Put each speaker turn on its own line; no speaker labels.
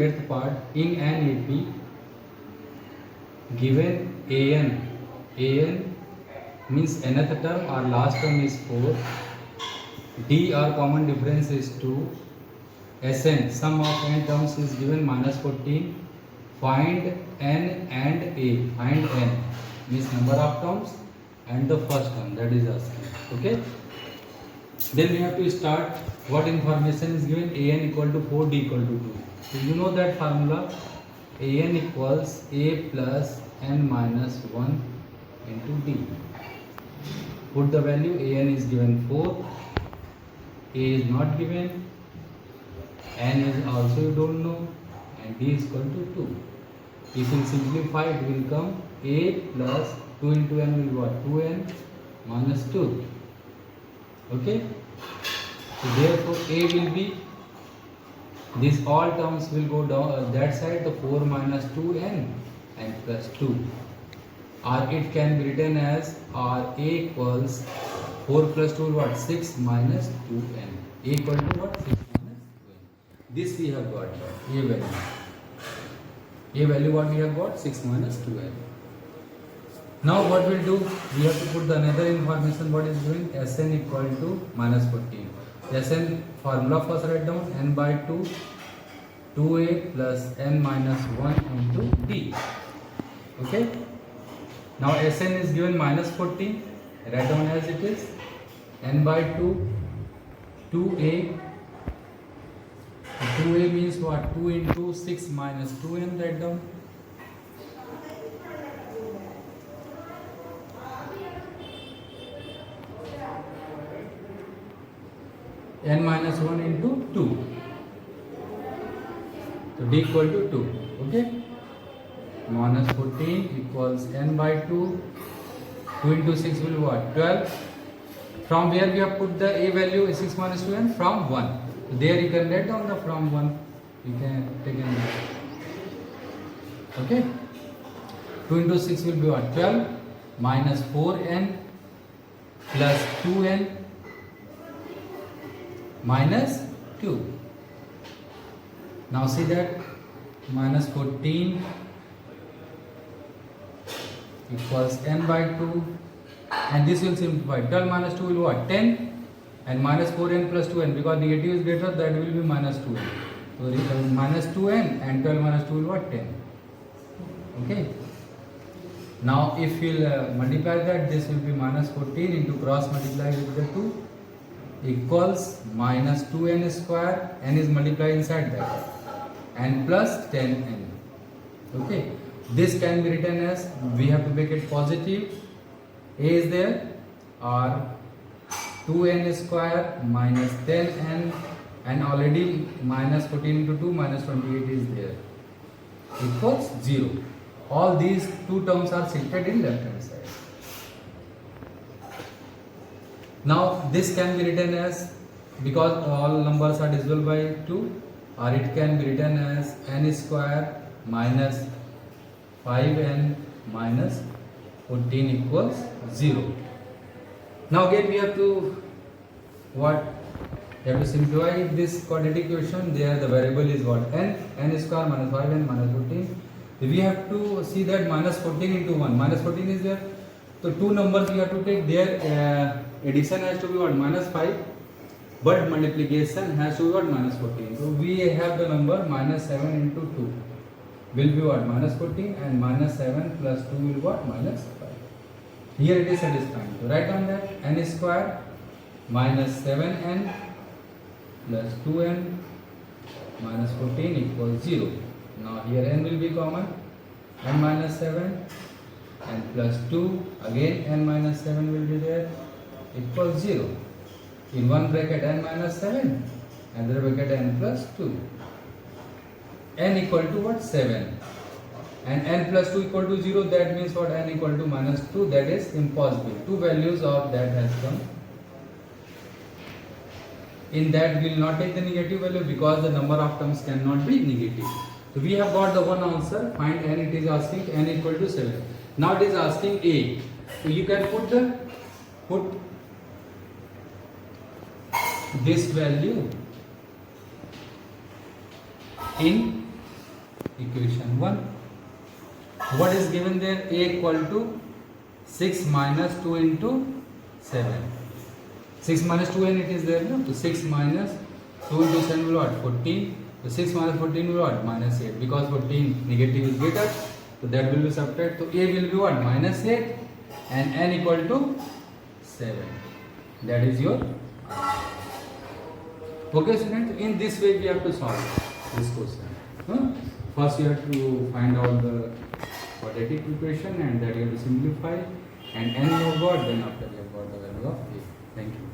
Eighth part, in an AP given an means nth term or last term is 4, d or common difference is 2, Sn sum of n terms is given minus 14, find n and a, find n means number of terms and the first term, that is asking. Okay, then we have to start. What information is given? An equal to 4, d equal to 2. So you know that formula, an equals a plus n minus 1 into d. Put the value. An is given 4, a is not given, n is also you don't know, and d is equal to 2. If you simplify, it will come a plus 2 into n will be what? 2n minus 2. Okay, so therefore a will be, these all terms will go down that side, the 4 minus 2n and plus 2, or it can be written as or a equals 4 plus 2 what? 6 minus 2n. A equal to what? 6 minus 2n. This we have got, a value. A value what we have got? 6 minus 2n. Now what we'll do, we have to put the another information. What is doing? Sn equal to minus 14. Sn formula first write down, n by 2, 2a plus n minus 1 into d. Okay. Now Sn is given minus 14. Write down as it is. N by 2, 2a. 2a means what? 2 into 6 minus 2n. Write down. N minus 1 into 2. So d equal to 2. Okay. Minus 14 equals n by 2. 2 into 6 will be what? 12. From where we have put the a value? 6 minus 2n? From 1. So there you can write down the from 1. You can take in. Okay. 2 into 6 will be what? 12 minus 4n plus 2n minus 2. Now see that minus 14 equals n by 2, and this will simplify. 12 minus 2 will be what? 10, and minus 4n plus 2n, because negative is greater, that will be minus 2n. So minus 2n and 12 minus 2 will be what? 10. Okay. Now if we will multiply that, this will be minus 14 into cross multiply with the 2 equals minus 2n square, n is multiplied inside that, and plus 10n. Okay, this can be written as, we have to make it positive, a is there, or 2n square minus 10n, and already minus 14 into 2 minus 28 is there, equals 0. All these two terms are shifted in left hand side. Now this can be written as, because all numbers are divisible by 2, or it can be written as n square minus 5n minus 14 equals 0. Now again we have to what? We have to simplify this quadratic equation. There the variable is what? n square minus 5n minus 14. We have to see that minus 14 into 1. Minus 14 is there. So two numbers we have to take, their addition has to be what? Minus 5, but multiplication has to be what? Minus 14. So we have the number minus 7 into 2 will be what? Minus 14, and minus 7 plus 2 will be what? Minus 5. Here it is satisfying. So write down that n square minus 7n plus 2n minus 14 equals 0. Now here n will be common, n minus 7 and plus 2, again n minus 7 will be there, equals 0. In one bracket n minus 7, another bracket n plus 2. N equal to what? 7. And n plus 2 equal to 0, that means what? N equal to minus 2, that is impossible. Two values of that has come. In that we will not take the negative value, because the number of terms cannot be negative. So we have got the one answer, find n, it is asking n equal to 7. Now it is asking a. So you can put this value in equation 1. What is given there? A equal to 6 minus 2 into 7. 6 minus 2 and it is there, no? So 6 minus 2 into 7 will what? 14. So 6 minus 14 will what? Minus 8. Because 14 negative is greater, so that will be subtracted. So A will be what? Minus 8 and n equal to 7. That is your answer. Okay, students, in this way we have to solve this question. First you have to find out the quadratic equation and that you have to simplify, and n you have got, then after you have got the value of A. Thank you.